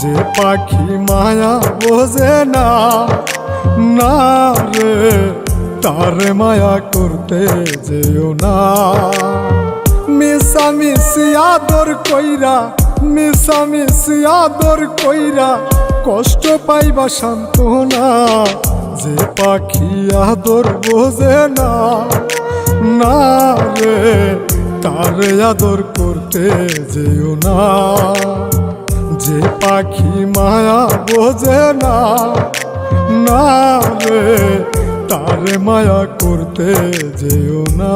যে পাখি মায়া বোঝে না, না রে তারে মায়া করতে যেও না। মিশামিশি আদর কইরা, মিশামিশি আদর কইরা কষ্ট পাইবা সান্ত্বনা। যে পাখি আদর বোঝে না, না রে তারে আদর করতে যেও না। যে পাখি মায়া বোঝে না, না রে তারে মায়া করতে যেও না।